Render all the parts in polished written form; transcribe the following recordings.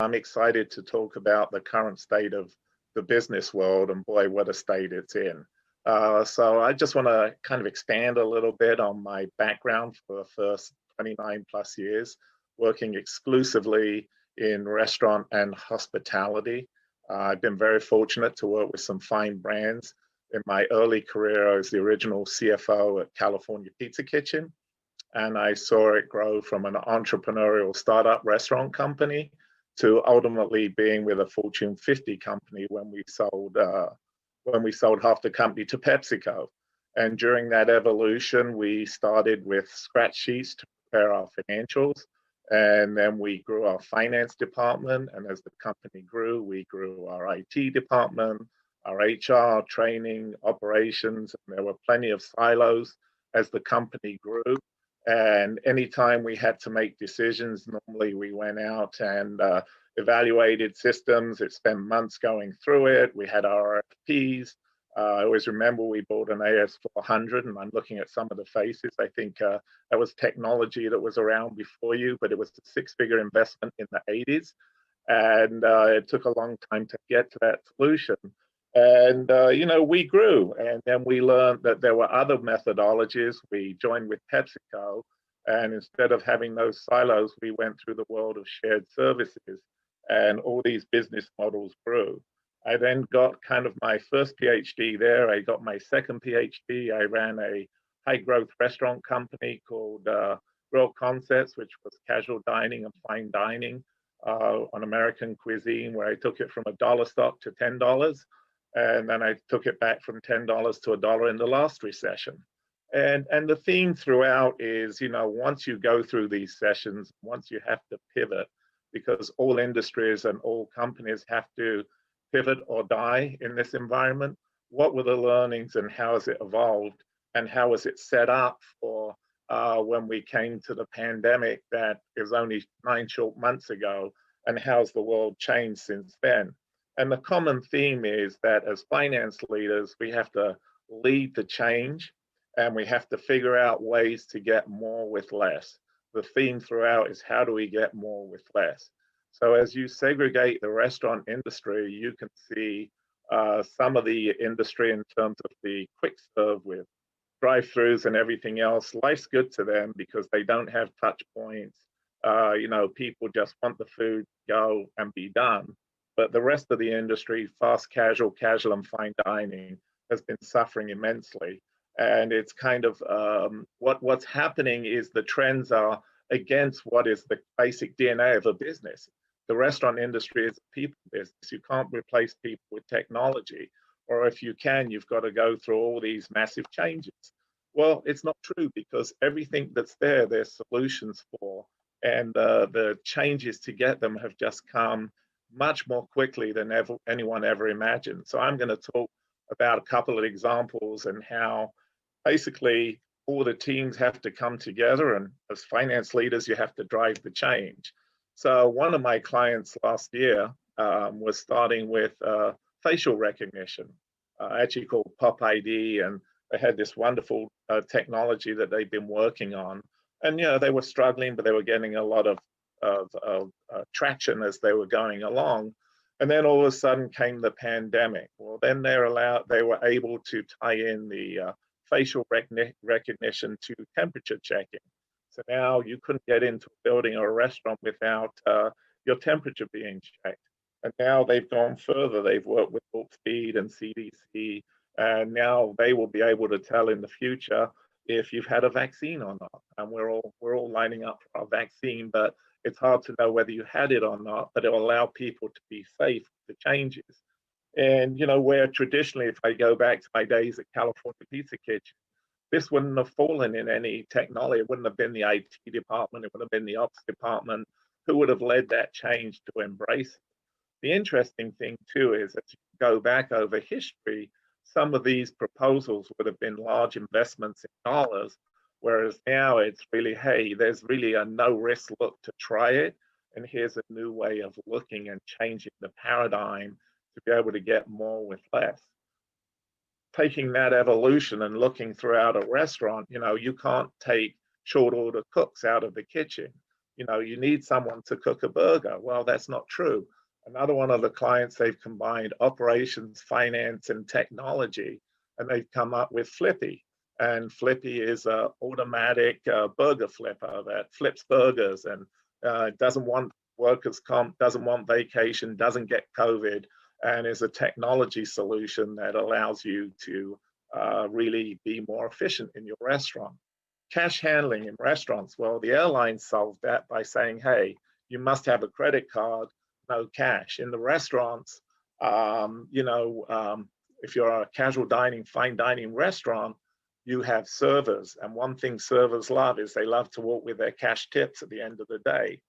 I'm excited to talk about the current state of the business world, and boy, what a state it's in. So I just want to kind of expand a little bit on my background for the first 29 plus years, working exclusively in restaurant and hospitality. I've been very fortunate to work with some fine brands. In my early career, I was the original CFO at California Pizza Kitchen, and I saw it grow from an entrepreneurial startup restaurant company to ultimately being with a Fortune 50 company when we sold half the company to PepsiCo. And during that evolution, we started with scratch sheets to prepare our financials, and then we grew our finance department. And as the company grew, we grew our IT department, our HR, training, operations, and there were plenty of silos as the company grew. And anytime we had to make decisions, normally we went out and evaluated systems. It spent months going through it. We had our RFPs. I always remember we bought an AS400, and I'm looking at some of the faces. I think that was technology that was around before you, but it was a six-figure investment in the 80s. And it took a long time to get to that solution. And, we grew, and then we learned that there were other methodologies. We joined with PepsiCo, and instead of having those silos, we went through the world of shared services, and all these business models grew. I then got kind of my first PhD there. I got my second PhD. I ran a high growth restaurant company called Grill Concepts, which was casual dining and fine dining on American cuisine, where I took it from $1 stock to $10. And then I took it back from $10 to $1 in the last recession. And the theme throughout is, once you go through these sessions, once you have to pivot, because all industries and all companies have to pivot or die in this environment, what were the learnings and how has it evolved, and how was it set up for when we came to the pandemic that is only 9 short months ago, and how's the world changed since then? And the common theme is that as finance leaders, we have to lead the change, and we have to figure out ways to get more with less. The theme throughout is, how do we get more with less? So as you segregate the restaurant industry, you can see some of the industry in terms of the quick serve with drive-throughs and everything else. Life's good to them because they don't have touch points. People just want the food, go and be done. But the rest of the industry, fast casual, and fine dining, has been suffering immensely. And it's kind of what's happening is the trends are against what is the basic DNA of a business. The restaurant industry is a people business. You can't replace people with technology. Or if you can, you've got to go through all these massive changes. Well, it's not true, because everything that's there, there's solutions for. And the changes to get them have just come much more quickly than anyone ever imagined. So I'm going to talk about a couple of examples and how basically all the teams have to come together, and as finance leaders, you have to drive the change. So one of my clients last year was starting with facial recognition, actually called Pop ID, and they had this wonderful technology that they've been working on. And they were struggling, but they were getting a lot of traction as they were going along. And then all of a sudden came the pandemic. Well, then they were able to tie in the facial recognition to temperature checking. So now you couldn't get into a building or a restaurant without your temperature being checked. And now they've gone further. They've worked with Speed and CDC, and now they will be able to tell in the future if you've had a vaccine or not. And we're all lining up for our vaccine, but it's hard to know whether you had it or not, but it will allow people to be safe with the changes. And, where traditionally, if I go back to my days at California Pizza Kitchen, this wouldn't have fallen in any technology. It wouldn't have been the IT department. It would have been the ops department who would have led that change to embrace it. The interesting thing, too, is that you go back over history, some of these proposals would have been large investments in dollars, whereas now it's really, hey, there's really a no-risk look to try it, and here's a new way of looking and changing the paradigm to be able to get more with less. Taking that evolution and looking throughout a restaurant, you can't take short order cooks out of the kitchen. You need someone to cook a burger. Well, that's not true. Another one of the clients, they've combined operations, finance, and technology, and they've come up with Flippy. And Flippy is an automatic burger flipper that flips burgers and doesn't want workers' comp, doesn't want vacation, doesn't get COVID, and is a technology solution that allows you to really be more efficient in your restaurant. Cash handling in restaurants, well, the airlines solved that by saying, hey, you must have a credit card, no cash. In the restaurants, if you're a casual dining, fine dining restaurant, you have servers. And one thing servers love is they love to walk with their cash tips at the end of the day.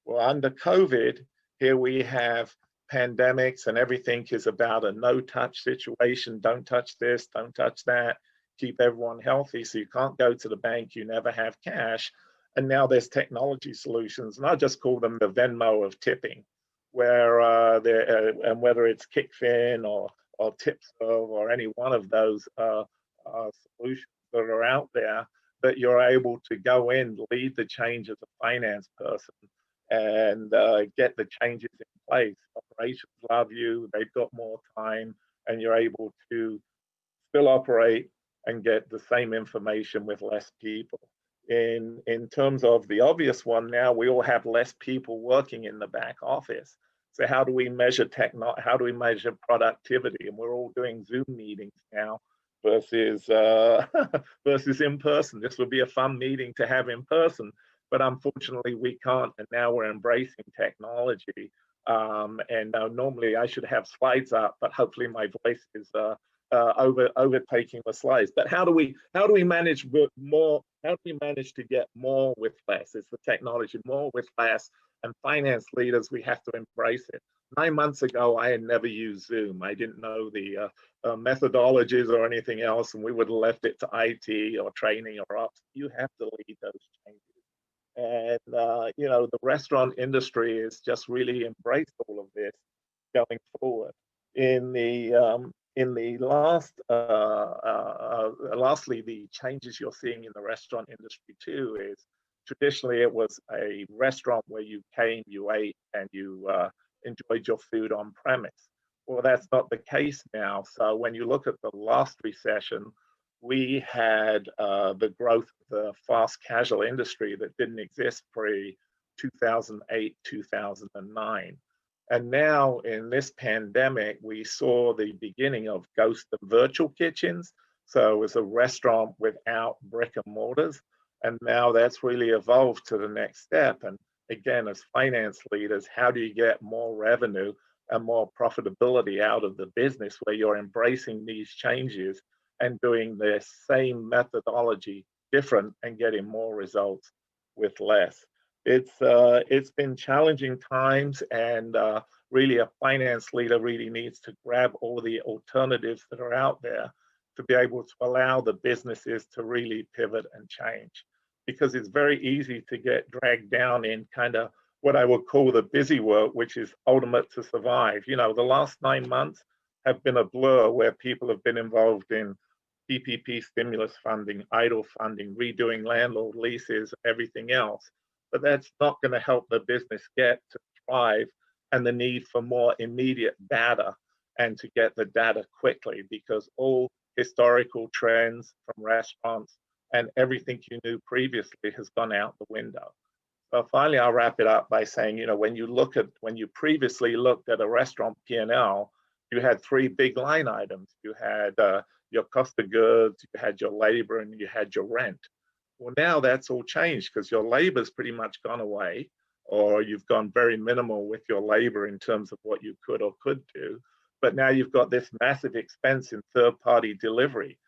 Well, under COVID, here we have pandemics and everything is about a no-touch situation. Don't touch this, don't touch that, keep everyone healthy. So you can't go to the bank, you never have cash. And now there's technology solutions, and I just call them the Venmo of tipping, where and whether it's Kickfin or TipServe or any one of those solutions that are out there, that you're able to go in, lead the change as a finance person, and get the changes in place. Operations love you, they've got more time, and you're able to still operate and get the same information with less people. In terms of the obvious one, now we all have less people working in the back office. So how do we measure how do we measure productivity? And we're all doing Zoom meetings now versus versus in person. This would be a fun meeting to have in person, but unfortunately we can't. And now we're embracing technology. Normally I should have slides up, but hopefully my voice is overtaking the slides. But how do we manage more? How do we manage to get more with less? It's the technology, more with less. And finance leaders, we have to embrace it. 9 months ago, I had never used Zoom. I didn't know the methodologies or anything else, and we would have left it to IT or training or ops. You have to lead those changes. And the restaurant industry has just really embraced all of this going forward. In the lastly, the changes you're seeing in the restaurant industry too is traditionally it was a restaurant where you came, you ate, and you enjoyed your food on premise. Well, that's not the case now. So when you look at the last recession, we had the growth of the fast casual industry that didn't exist pre 2008, 2009. And now in this pandemic, we saw the beginning of ghost and virtual kitchens. So it was a restaurant without brick and mortars. And now that's really evolved to the next step. And again, as finance leaders, how do you get more revenue and more profitability out of the business where you're embracing these changes and doing the same methodology different and getting more results with less? It's been challenging times, and really a finance leader really needs to grab all the alternatives that are out there to be able to allow the businesses to really pivot and change. Because it's very easy to get dragged down in kind of what I would call the busy work, which is ultimate to survive. The last 9 months have been a blur where people have been involved in PPP stimulus funding, idle funding, redoing landlord leases, everything else. But that's not going to help the business get to thrive, and the need for more immediate data and to get the data quickly, because all historical trends from restaurants and everything you knew previously has gone out the window. So finally, I'll wrap it up by saying, when you previously looked at a restaurant P&L, you had three big line items. You had your cost of goods, you had your labor, and you had your rent. Well, now that's all changed because your labor's pretty much gone away, or you've gone very minimal with your labor in terms of what you could or could do. But now you've got this massive expense in third-party delivery,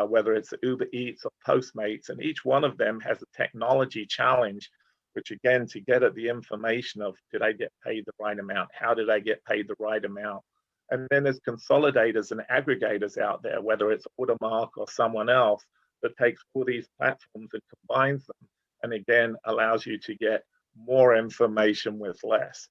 whether it's Uber Eats or Postmates, and each one of them has a technology challenge, which again, to get at the information of, did I get paid the right amount? How did I get paid the right amount? And then there's consolidators and aggregators out there, whether it's Automark or someone else, that takes all these platforms and combines them, and again, allows you to get more information with less.